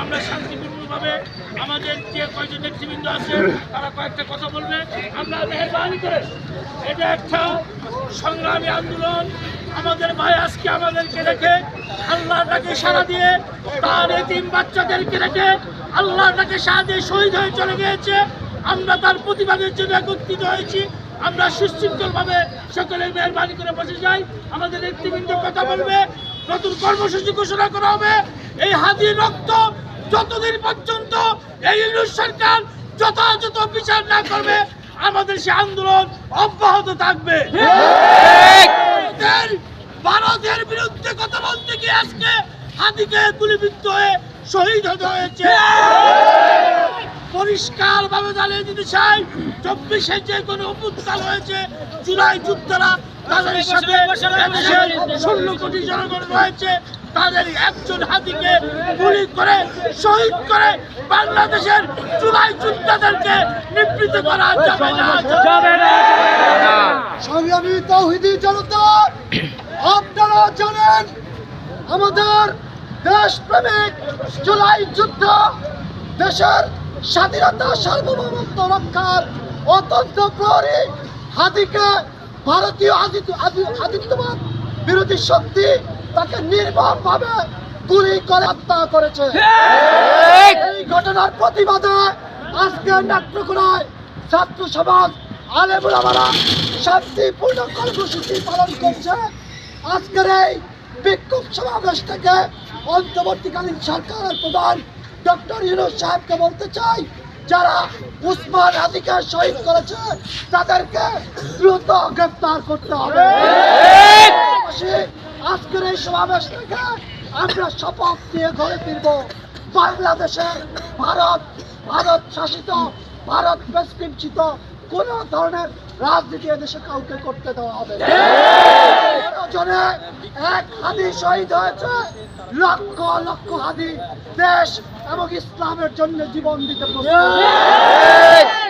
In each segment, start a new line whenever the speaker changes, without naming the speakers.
আমরা শান্তিপূর্ণভাবে আমাদের যে কয়েকজন নেতৃবৃন্দ আছে তারা কয়েকটা কথা বলবে। আমরা মেহরবানি করে, এটা একটা সংগ্রামী আন্দোলন। আমাদের ভাই আজকে আমাদেরকে রেখে আল্লাহর ডাকে সাড়া দিয়ে তার এতিম বাচ্চাদেরকে রেখে আল্লাহর ডাকে সাড়া দিয়ে শহীদ হয়ে চলে গিয়েছে। আমরা তার প্রতিবাদের জন্য একত্রিত হয়েছি। আমরা সুশৃঙ্খলভাবে সকলে মেহরবানি করে বসে যাই। আমাদের নেতৃবৃন্দ কথা বলবে, নতুন কর্মসূচি ঘোষণা করা হবে। এই হাদির রক্ত যতদিন পর্যন্ত এই ইউনিট সরকার যথাযথ বিচার না করবে আমাদের সে আন্দোলন অব্যাহত থাকবে। ভারতের বিরুদ্ধে কথা বলতে গিয়ে আজকে হাদিকে গুলিবিদ্ধ হয়ে শহীদ হতে হয়েছে। পরিষ্কার ভাবে জানিয়ে দিতে চাই, 24-এ যে কোনো অভ্যুত্থান হয়েছে, জুলাই যোদ্ধারা তাদের সাথে 16 কোটি জনগণ রয়েছে। তাদের একজন হাদিকে গুলি করে শহীদ করে বাংলাদেশের জুলাই যোদ্ধাদেরকে নিবৃত্ত করা যাবে না।
সংগ্রামী তাওহীদি জনতা, আপনারা জানেন আমাদের দেশপ্রেমিক জুলাই যুদ্ধ দেশের স্বাধীনতা সার্বভৌমত্ব রক্ষার অত্যন্ত প্রহরী হাদিকে ভারতীয় আদিত্যবাদ বিরোধী শক্তি তাকে নির্মমভাবে গুলি করে হত্যা করেছে। এই ঘটনার প্রতিবাদে আজকে নাট্যকোনায় ছাত্র সমাজ আলেম ওলামারা শান্তিপূর্ণ কর্মসূচি পালন করছে। আজকের এই বিক্ষোভ সমাবেশ থেকে অন্তর্বর্তীকালীন সরকারের প্রধান ডক্টর ইউনূস সাহেবকে বলতে চাই, যারা উসমান হাদিকে শহীদ করেছে তাদেরকে দ্রুত গ্রেফতার করতে হবে। আজকের এই সমাবেশ থেকে আমরা শপথ নিয়ে ঘরে ফিরব, বাংলাদেশের ভারত শাসিত, ভারত প্রেসক্রিপশিত কোন ধরনের রাজনীতি এদেশে কাউকে করতে দেওয়া হবে। জনে এক হাদি শহীদ হয়েছে, লক্ষ লক্ষ হাদি দেশ এবং ইসলামের জন্য জীবন দিতে প্রস্তুত।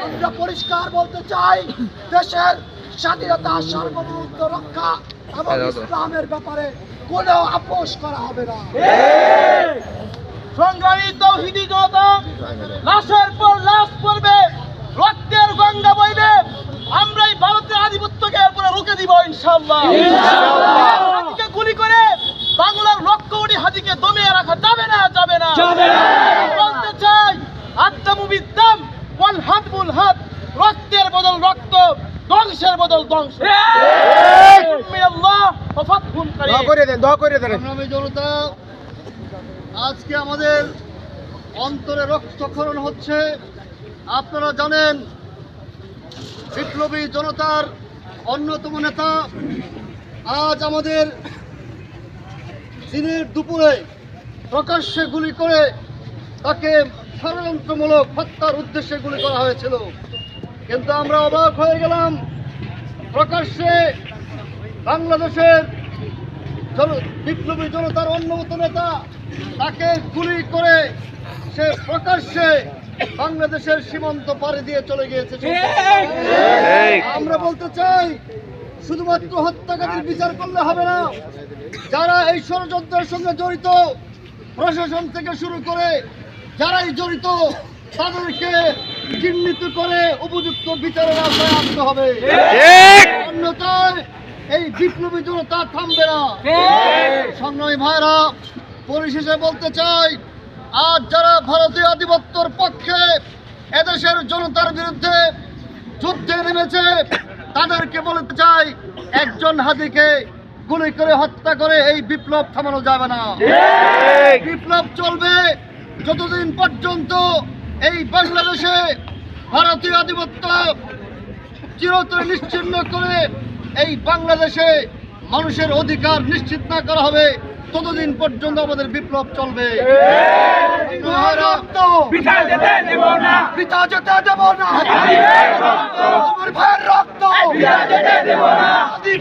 আমরা পরিষ্কার বলতে চাই, দেশের স্বাধীনতা সার্বভৌমত্ব রক্ষা এবং ইসলামের ব্যাপারে কোনো আপোষ করা হবে না।
সংগ্রামী তাওহীদি জনতা, লাশের পর লাশ পড়বে, রক্তের গঙ্গা বইবে। আমরা এই ভারতের আধিপত্যকে এরপরে রুখে দিব ইনশাআল্লাহ। হাদিকে গুলি করে বাংলার লক্ষ কোটি হাদিকে দমিয়ে রাখা যাবে না, যাবে না। বলতে চাই, আত্মামু বিদ্দাম ওয়াল হাদবুল হাদ, রক্তের বদল রক্ত, ধ্বংসের বদল ধ্বংস। আল্লাহ ওয়া ফাতহুন কারীম।
দোয়া করে দেন। সংগ্রামী জনতা, আজকে আমাদের অন্তরে রক্তক্ষরণ হচ্ছে। আপনারা জানেন, বিপ্লবী জনতার অন্যতম নেতা আজ আমাদের দিনের দুপুরে প্রকাশ্যে গুলি করে তাকে ষড়যন্ত্রমূলক হত্যার উদ্দেশ্যে গুলি করা হয়েছিল। কিন্তু আমরা অবাক হয়ে গেলাম, প্রকাশ্যে বাংলাদেশের বিপ্লবী জনতার অন্যতম নেতা তাকে গুলি করে সে প্রকাশ্যে বাংলাদেশের সীমান্ত পাড়ি দিয়ে চলে গিয়েছে। আমরা বলতে চাই, শুধুমাত্র হত্যাকারীর বিচার করলে হবে না, যারা এই ষড়যন্ত্রের সঙ্গে জড়িত, প্রশাসন থেকে শুরু করে যারাই জড়িত, তাদেরকে চিহ্নিত করে উপযুক্ত বিচারের আওতায় আনতে হবে। অন্যথায় এই বিপ্লবী জনতা থামবে না। সংগ্রামী ভাইরা, পরিশেষে বলতে চাই, আজ যারা ভারতীয় আধিপত্যের পক্ষে এদেশের জনতার বিরুদ্ধে যুদ্ধে নেমেছে, তাদেরকে বলতে চাই, একজন হাদিকে গুলি করে হত্যা করে এই বিপ্লব থামানো যাবে না। বিপ্লব চলবে যতদিন পর্যন্ত এই বাংলাদেশে ভারতীয় আধিপত্য চিরতরে নিশ্চিহ্ন করে এই বাংলাদেশে মানুষের অধিকার নিশ্চিত না করা হবে, ততদিন পর্যন্ত আমাদের বিপ্লব চলবে। পিতা যেতে দেব না, আমার ভাইয়ের রক্ত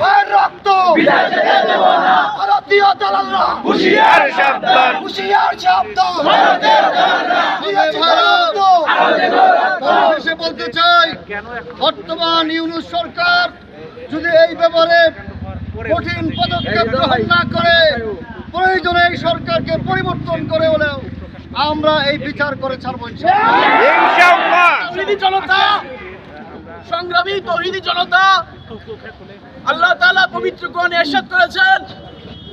ভাইয়ের রক্ত, ভারতীয় দালালরা হুঁশিয়ার সাবধান, বলতে চাই, বর্তমান ইউনূস সরকার যদি এই ব্যাপারে কঠিন পদক্ষেপ গ্রহণ না করে, প্রয়োজনে এই সরকারকে পরিবর্তন করে হলেও আমরা এই বিচার করে ছাড়বো ইনশাআল্লাহ।
তৌহিদি জনতা, সংগ্রামী তৌহিদি জনতা, আল্লাহ তাআলা পবিত্র কোরআনে ইরশাদ করেছেন,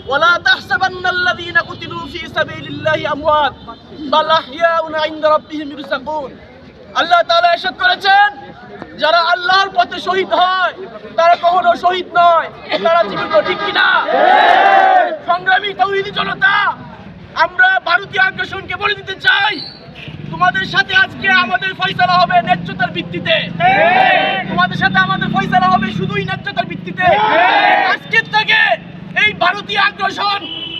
ওয়ালা তাহসাবান্নাল্লাযীনা কুতিলু ফী সাবিলিল্লাহি আমওয়াত বাল আহইয়াউন ইনদা রাব্বিহিম ইরযাকুন। আল্লাহ তাআলা ইরশাদ করেছেন, যারা আল্লাহর পথে শহীদ হয় তারা কখনো শহীদ নয়, তারা জীবিত। ঠিক কিনা? সংগ্রামী তৌহিদি জনতা, আমরা ভারতীয় আগ্রাসনকে বলে দিতে চাই, তোমাদের সাথে আজকে আমাদের ফয়সালা হবে ন্যায্যতার ভিত্তিতে। তোমাদের সাথে আমাদের ফয়সালা হবে শুধুই ন্যায্যতার ভিত্তিতে। আজকের থেকে এই ভারতীয় আগ্রাসন,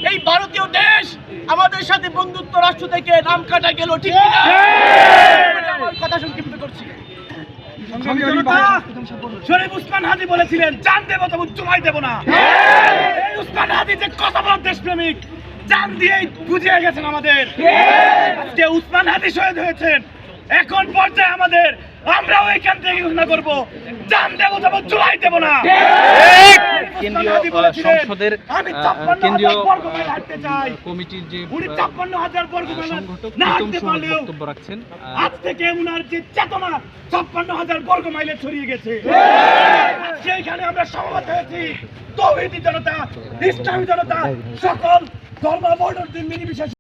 এই ভারতীয় দেশ আমাদের সাথে বন্ধুত্ব রাষ্ট্র থেকে নাম কাটা গেল। ঠিক কিনা? আমার কথা সংক্ষিপ্ত করছি।
শরীফ উসমান হাদি বলেছিলেন, জান দেব তবু চুমাই দেব না। এই উসমান হাদি যে কত বড় দেশপ্রেমিক, জান দিয়েই বুঝিয়ে গেছেন আমাদের। আজকে উসমান হাদি শহীদ হয়েছেন, এখন পর্যায়ে আমাদের, আমরাও এখান থেকে ঘোষণা করবো, জান দেব তবু চুমাই দেব না।
কেন্দ্রীয় সংসদের
আমি ৫৬,০০০
কেন্দ্রীয়
বর্গ মাইল হাঁটতে চাই।
কমিটির যে
উনি ৫৬,০০০ বর্গ মাইল
সংগঠক
না
প্রীতম
হাঁটতে
সহ
পারলেও
বক্তব্য রাখছেন।
আজ থেকে উনার যে চেতনা ৫৬,০০০ বর্গ মাইলে ছড়িয়ে গেছে। আজকে এখানে আমরা সমবেত হয়েছি তৌহিদি জনতা, ইসলামী জনতা, সকল ধর্ম বর্ণ নির্বিশেষে।